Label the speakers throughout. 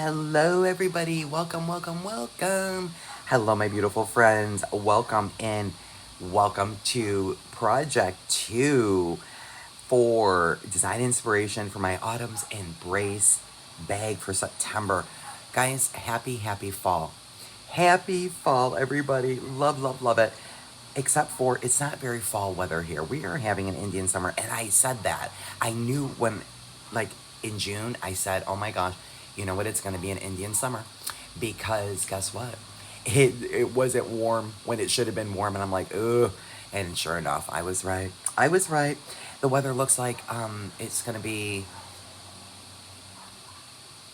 Speaker 1: Hello, everybody. Welcome, welcome, welcome. Hello, my beautiful friends. Welcome in. Welcome to Project 2 for design inspiration for my Autumn's Embrace bag for September. Guys, happy fall. Happy fall, everybody. Love, love, love it. Except for it's not very fall weather here. We are having an Indian summer, and I said that. I knew when, like in June, I said, oh my gosh, you know what? It's going to be an Indian summer. Because guess what? It wasn't warm when it should have been warm, and I'm like, ugh. And sure enough, I was right. I was right. The weather looks like it's going to be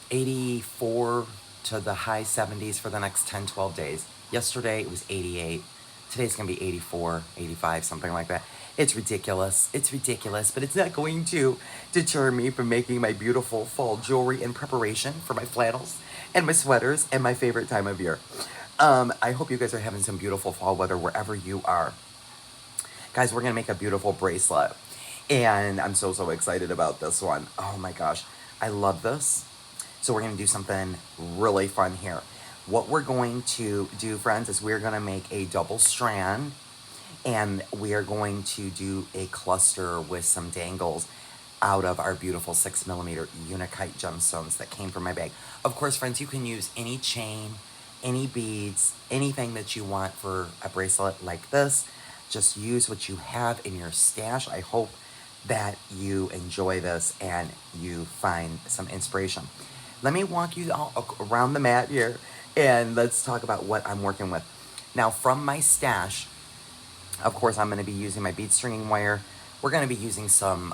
Speaker 1: 84 to the high 70s for the next 10, 12 days. Yesterday it was 88. Today's going to be 84, 85, something like that. It's ridiculous. It's ridiculous, but it's not going to deter me from making my beautiful fall jewelry in preparation for my flannels and my sweaters and my favorite time of year. I hope you guys are having some beautiful fall weather wherever you are. Guys, we're going to make a beautiful bracelet. And I'm so excited about this one. Oh my gosh. I love this. So we're going to do something really fun here. What we're going to do, friends, is we're going to make a double strand. And we are going to do a cluster with some dangles out of our beautiful 6mm Unakite gemstones that came from my bag. Of course, friends, you can use any chain, any beads, anything that you want for a bracelet like this. Just use what you have in your stash. I hope that you enjoy this and you find some inspiration. Let me walk you all around the mat here and let's talk about what I'm working with. Now, from my stash, of course, I'm going to be using my bead stringing wire. We're going to be using some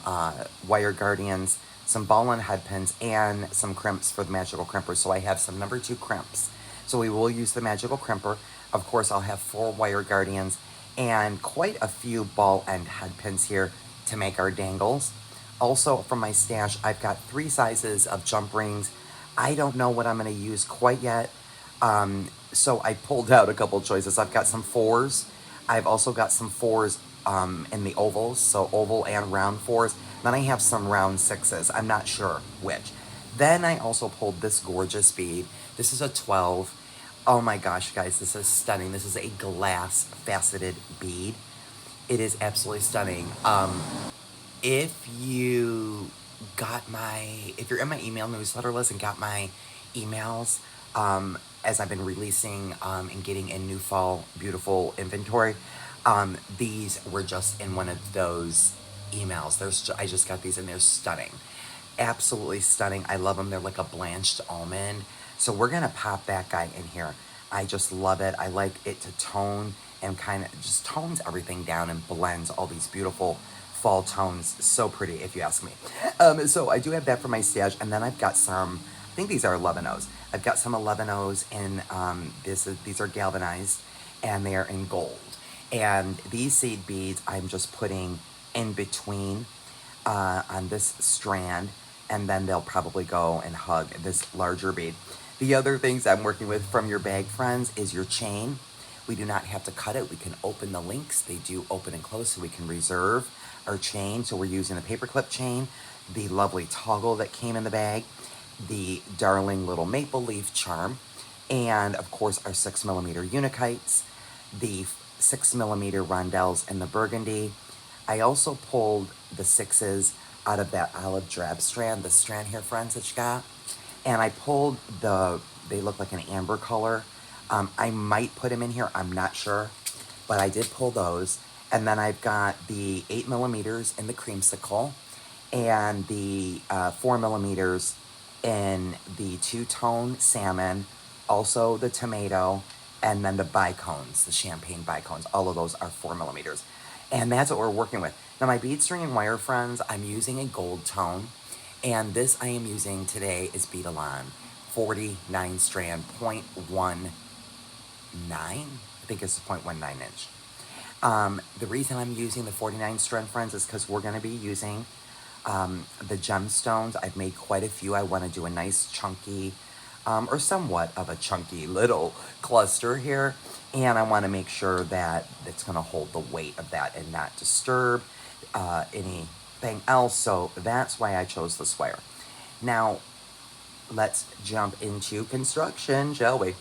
Speaker 1: wire guardians, some ball and head pins, and some crimps for the magical crimper. So I have some number 2 crimps. So we will use the magical crimper. Of course, I'll have 4 wire guardians and quite a few ball and head pins here to make our dangles. Also, from my stash, I've got 3 sizes of jump rings. I don't know what I'm going to use quite yet. So I pulled out a couple choices. I've got some 4s. I've also got some 4s in the ovals, so oval and round 4s. Then I have some round 6s. I'm not sure which. Then I also pulled this gorgeous bead. This is a 12. Oh my gosh, guys, this is stunning. This is a glass faceted bead. It is absolutely stunning. If you if you're in my email newsletter list and got my emails, as I've been releasing and getting in new fall beautiful inventory, these were just in one of those emails. I just got these and they're stunning. Absolutely stunning. I love them. They're like a blanched almond. So we're going to pop that guy in here. I just love it. I like it to tone and kind of just tones everything down and blends all these beautiful fall tones. So pretty, if you ask me. So I do have that for my stash. And then I've got some, I think these are 11-Os. I've got some 11-Os in, these are galvanized and they are in gold. And these seed beads I'm just putting in between on this strand, and then they'll probably go and hug this larger bead. The other things I'm working with from your bag, friends, is your chain. We do not have to cut it. We can open the links. They do open and close, so we can reserve our chain. So we're using a paperclip chain, the lovely toggle that came in the bag, the darling little maple leaf charm, and of course our 6mm Unakites, the 6mm rondelles in the burgundy. I also pulled the 6s out of that olive drab strand, the strand here, friends, that you got. And I pulled they look like an amber color. I might put them in here, I'm not sure. But I did pull those. And then I've got the 8mm in the creamsicle and the 4mm in the two-tone salmon, also the tomato, and then the bicones, the champagne bicones. All of those are 4mm. And that's what we're working with. Now my bead string and wire, friends, I'm using a gold tone. And this I am using today is Beadalon 49 strand 0.19. I think it's a 0.19 inch. The reason I'm using the 49 strand, friends, is because we're going to be using the gemstones. I've made quite a few. I want to do a nice chunky, or somewhat of a chunky little cluster here. And I want to make sure that it's going to hold the weight of that and not disturb anything else. So that's why I chose this wire. Now, let's jump into construction, shall we?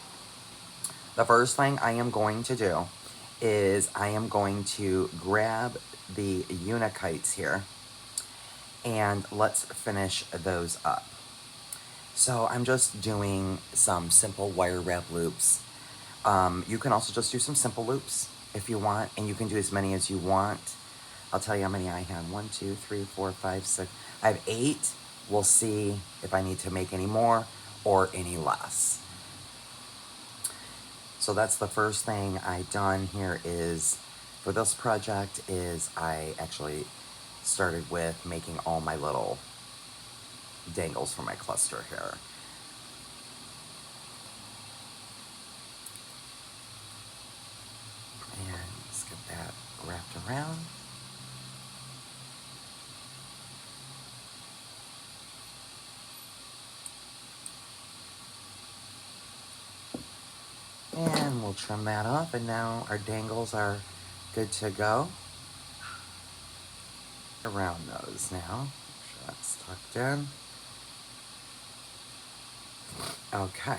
Speaker 1: The first thing I am going to do is I am going to grab the unikites here and let's finish those up. So I'm just doing some simple wire wrap loops. You can also just do some simple loops if you want, and you can do as many as you want. I'll tell you how many I have. 1, 2, 3, 4, 5, 6. I have 8. We'll see if I need to make any more or any less. So that's the first thing I done here is, for this project, is I actually started with making all my little dangles for my cluster here. And let's get that wrapped around. And we'll trim that off, and now our dangles are good to go. Around those now. Make sure that's tucked in. Okay.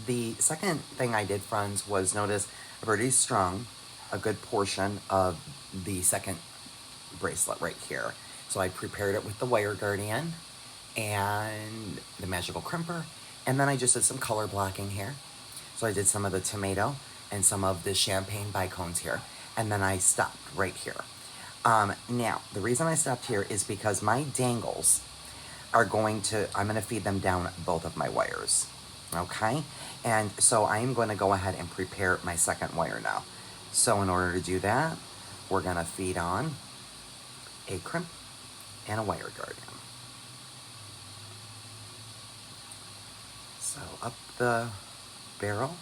Speaker 1: The second thing I did, friends, was notice I've already strung a good portion of the second bracelet right here. So I prepared it with the wire guardian and the magical crimper, and then I just did some color blocking here. So I did some of the tomato and some of the champagne bicones here, and then I stopped right here. Now, the reason I stopped here is because my dangles are I'm going to feed them down both of my wires, okay? And so I am going to go ahead and prepare my second wire now. So in order to do that, we're going to feed on a crimp and a wire guardian. So up the barrel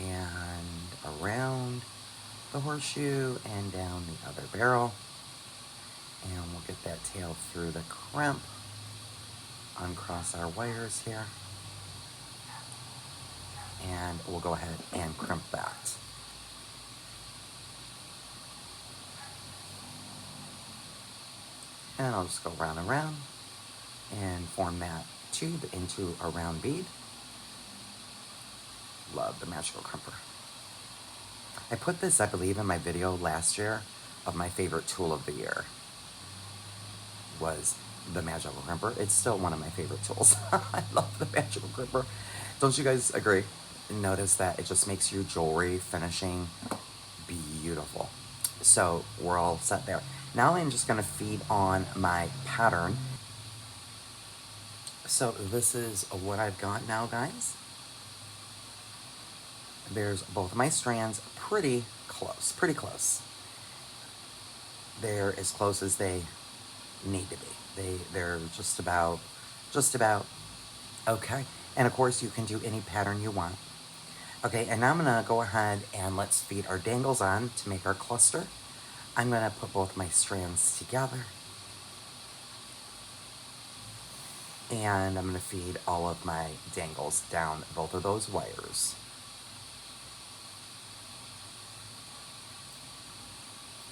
Speaker 1: and around the horseshoe and down the other barrel, and we'll get that tail through the crimp, uncross our wires here, and we'll go ahead and crimp that. And I'll just go round and round and form that tube into a round bead. Love the magical crimper. I put this, I believe, in my video last year of my favorite tool of the year was the magical crimper. It's still one of my favorite tools. I love the magical crimper. Don't you guys agree? Notice that it just makes your jewelry finishing beautiful. So we're all set there. Now I'm just going to feed on my pattern. So this is what I've got now, guys. There's both of my strands pretty close, pretty close. They're as close as they need to be. They're just about. Okay. And of course you can do any pattern you want. Okay, and now I'm gonna go ahead and let's feed our dangles on to make our cluster. I'm gonna put both my strands together. And I'm gonna feed all of my dangles down both of those wires.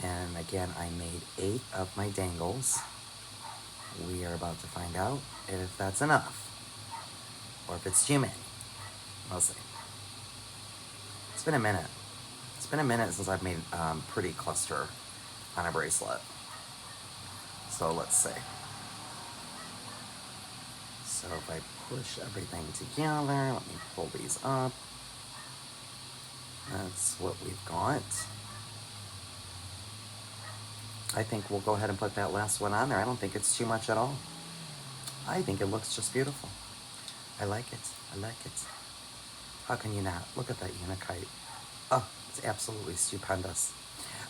Speaker 1: And again, I made 8 of my dangles. We are about to find out if that's enough, or if it's too many. We'll see. It's been a minute. It's been a minute since I've made pretty cluster on a bracelet. So let's see. So if I push everything together, let me pull these up. That's what we've got. I think we'll go ahead and put that last one on there. I don't think it's too much at all. I think it looks just beautiful. I like it. I like it. How can you not? Look at that unikite. Oh, it's absolutely stupendous.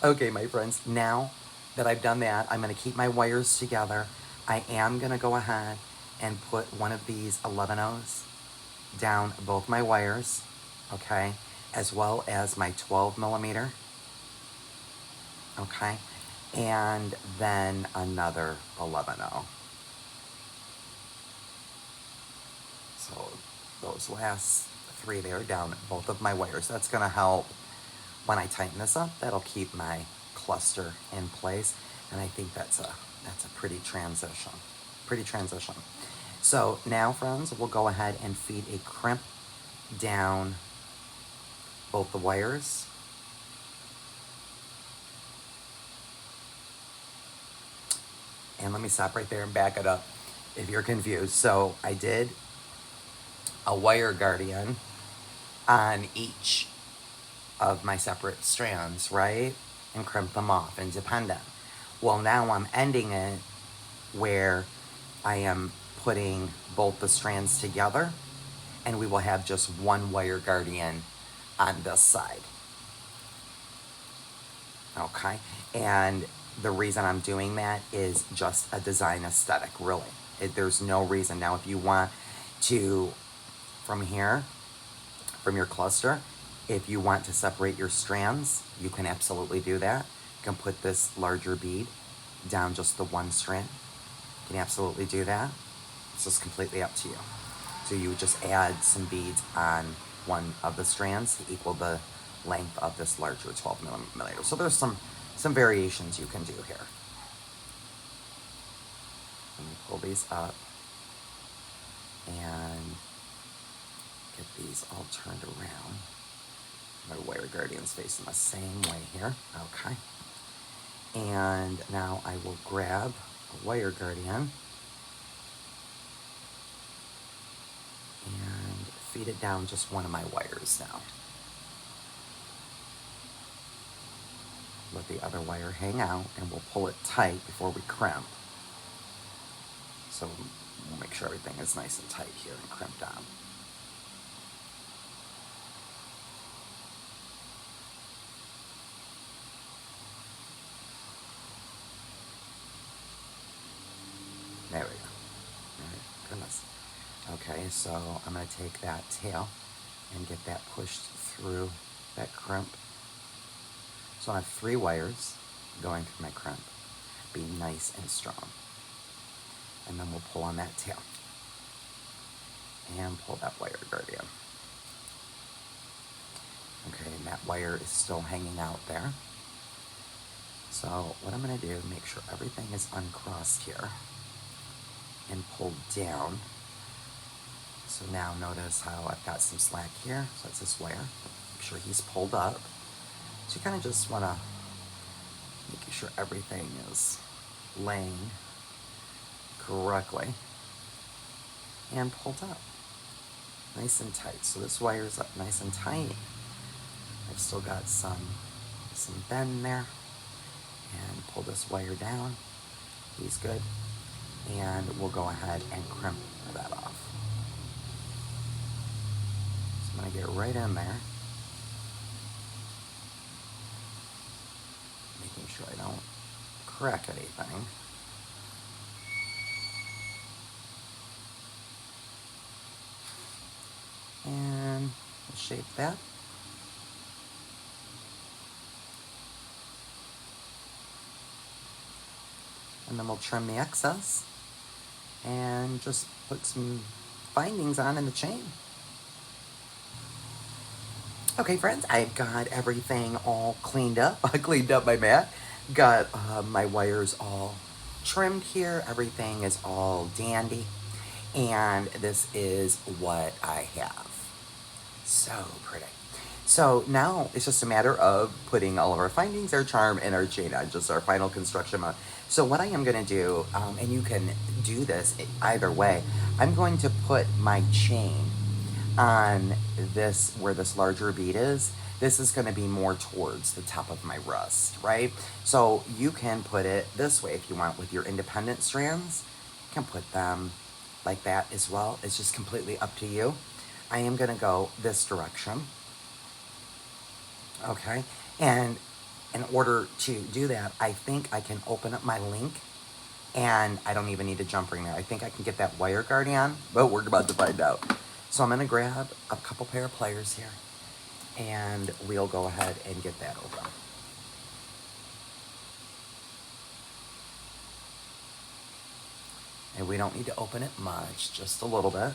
Speaker 1: Okay, my friends, now that I've done that, I'm going to keep my wires together. I am going to go ahead and put one of these 11-0s down both my wires, okay, as well as my 12mm, okay, and then another 11-0. So those last 3 there down both of my wires. That's going to help when I tighten this up. That'll keep my cluster in place, and I think that's a pretty transition. So now, friends, we'll go ahead and feed a crimp down both the wires. And let me stop right there and back it up if you're confused. So I did a wire guardian on each of my separate strands, right? And crimp them off independent. Well, now I'm ending it where I am putting both the strands together, and we will have just one wire guardian on this side. Okay? And the reason I'm doing that is just a design aesthetic, really. There's no reason. Now, if you want to, from here, from your cluster, if you want to separate your strands, you can absolutely do that. You can put this larger bead down just the one strand. You can absolutely do that. It's just completely up to you. So you would just add some beads on one of the strands to equal the length of this larger 12 millimeter. So there's some variations you can do here. Let me pull these up and get these all turned around. My wire guardian's facing the same way here. Okay. And now I will grab a wire guardian and feed it down just one of my wires now. Let the other wire hang out, and we'll pull it tight before we crimp. So we'll make sure everything is nice and tight here and crimped on. There we go. All right, goodness. Okay, so I'm going to take that tail and get that pushed through that crimp. So I have 3 wires going through my crimp. Be nice and strong. And then we'll pull on that tail. And pull that wire guardian. Okay, and that wire is still hanging out there. So what I'm going to do, make sure everything is uncrossed here and pulled down. So now notice how I've got some slack here. So that's this wire. Make sure he's pulled up. So you kind of just want to make sure everything is laying correctly and pulled up nice and tight. So this wire is up nice and tight. I've still got some bend there, and pull this wire down. He's good. And we'll go ahead and crimp that off. So I'm going to get right in there, making sure I don't crack anything. And we'll shape that. And then we'll trim the excess and just put some bindings on in the chain. Okay, friends, I've got everything all cleaned up. I cleaned up my mat. Got my wires all trimmed here. Everything is all dandy. And this is what I have. So pretty. So now it's just a matter of putting all of our findings, our charm, and our chain on, just our final construction mode. So what I am going to do, and you can do this either way, I'm going to put my chain on this, where this larger bead is. This is going to be more towards the top of my wrist, right? So you can put it this way if you want with your independent strands. You can put them like that as well. It's just completely up to you. I am going to go this direction. Okay, and in order to do that, I think I can open up my link, and I don't even need a jump ring there. I think I can get that wire guardian, but we're about to find out. So I'm going to grab a couple pair of pliers here, and we'll go ahead and get that open. And we don't need to open it much, just a little bit.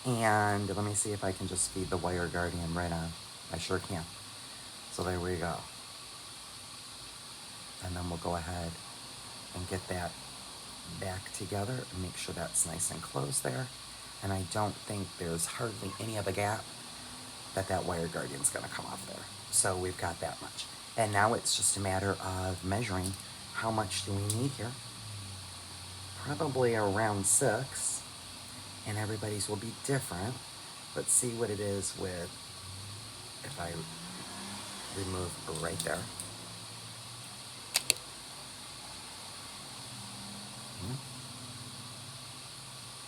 Speaker 1: And let me see if I can just feed the wire guardian right on. I sure can. So there we go. And then we'll go ahead and get that back together and make sure that's nice and closed there. And I don't think there's hardly any of a gap that wire guardian's gonna come off there. So we've got that much. And now it's just a matter of measuring how much do we need here. Probably around 6, and everybody's will be different. Let's see what it is with, if I remove right there.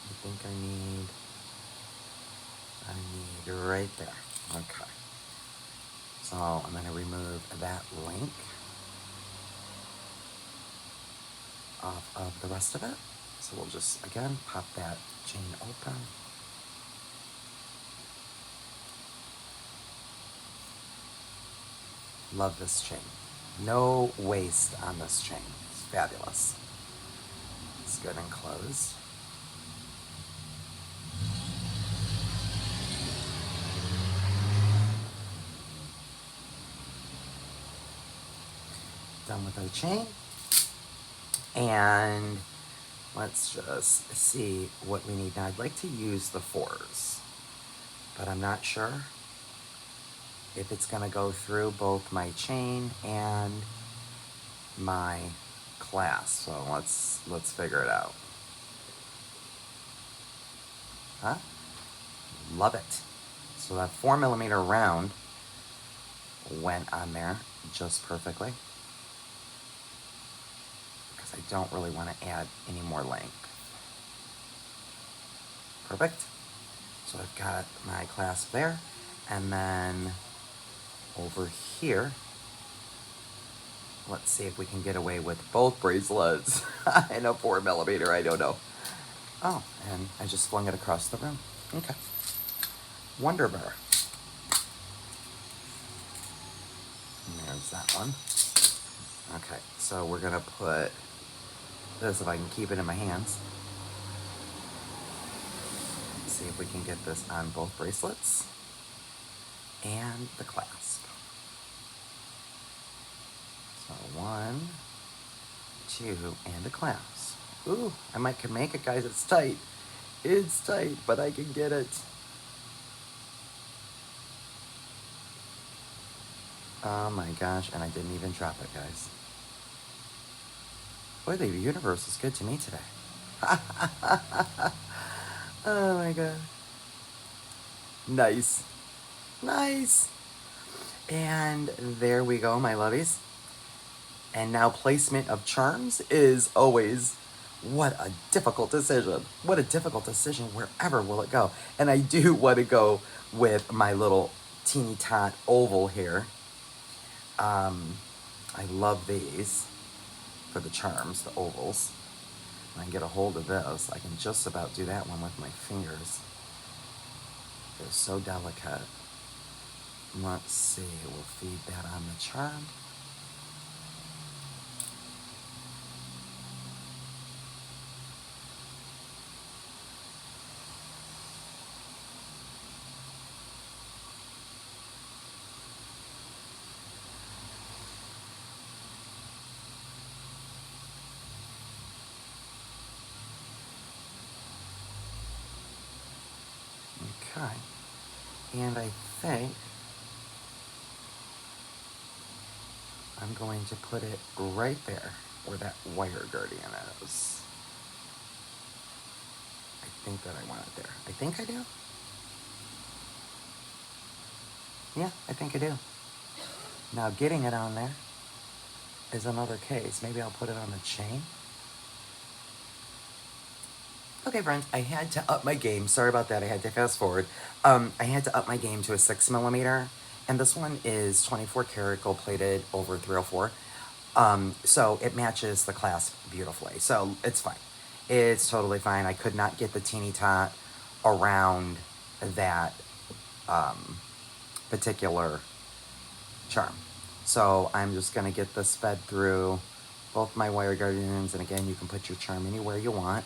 Speaker 1: I think I need right there. Okay. So I'm going to remove that link off of the rest of it. So we'll just, again, pop that chain open. Love this chain. No waste on this chain. It's fabulous. It's good and closed. Done with our chain. And let's just see what we need. Now I'd like to use the 4s, but I'm not sure if it's gonna go through both my chain and my clasp. So let's figure it out. Huh? Love it. So that 4mm round went on there just perfectly, because I don't really want to add any more length. Perfect. So I've got my clasp there, and then over here, let's see if we can get away with both bracelets and a 4mm, I don't know. Oh, and I just flung it across the room. Okay. Wonderbar. And there's that one. Okay, so we're gonna put this, if I can keep it in my hands. Let's see if we can get this on both bracelets and the clasp. So 1, 2, and a clasp. Ooh, I might can make it, guys. It's tight. It's tight, but I can get it. Oh my gosh, and I didn't even drop it, guys. Boy, the universe is good to me today. Oh my god. Nice. Nice. And there we go, my lovies. And now placement of charms is always, what a difficult decision. What a difficult decision. Wherever will it go? And I do want to go with my little teeny tot oval here. I love these for the charms, the ovals. When I get a hold of this, I can just about do that one with my fingers. They're so delicate. Let's see, we'll feed that on the charm. Okay, and I think I'm going to put it right there where that wire guardian is. I think that I want it there. I think I do. Yeah, I think I do. Now getting it on there is another case. Maybe I'll put it on the chain. Okay, friends, I had to up my game. Sorry about that. I had to fast forward. I had to up my game to a 6mm, and this one is 24 karat gold plated over 304. So it matches the clasp beautifully. So it's fine. It's totally fine. I could not get the teeny tot around that particular charm. So I'm just going to get this fed through both my wire guardians, and again, you can put your charm anywhere you want.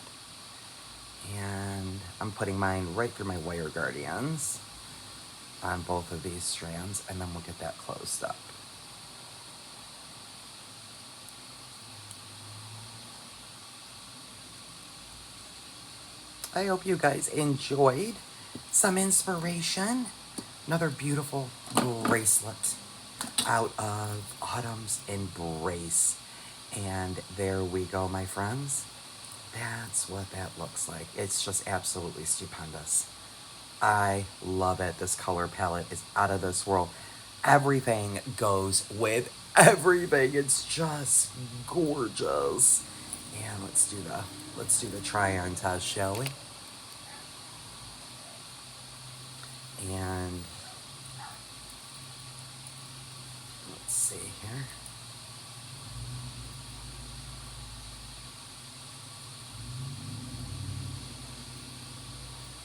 Speaker 1: And I'm putting mine right through my wire guardians on both of these strands, and then we'll get that closed up. I hope you guys enjoyed some inspiration. Another beautiful bracelet out of Autumn's Embrace. And there we go, my friends. That's what that looks like. It's just absolutely stupendous. I love it. This color palette is out of this world. Everything goes with everything. It's just gorgeous. And let's do the try on test, shall we? And let's see here.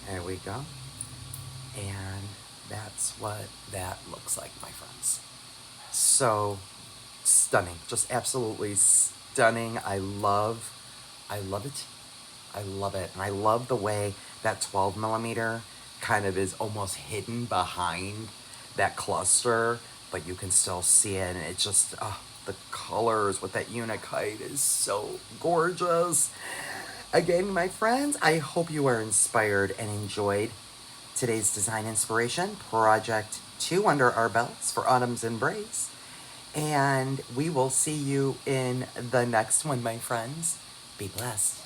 Speaker 1: There we go. And that's what that looks like, my friends. So stunning. Just absolutely stunning. I love it. I love it. And I love the way that 12 millimeter kind of is almost hidden behind that cluster, but you can still see it. And it just, the colors with that unakite is so gorgeous. Again, my friends, I hope you are inspired and enjoyed today's design inspiration, project 2 under our belts for Autumn's Embrace. And we will see you in the next one, my friends. Be blessed.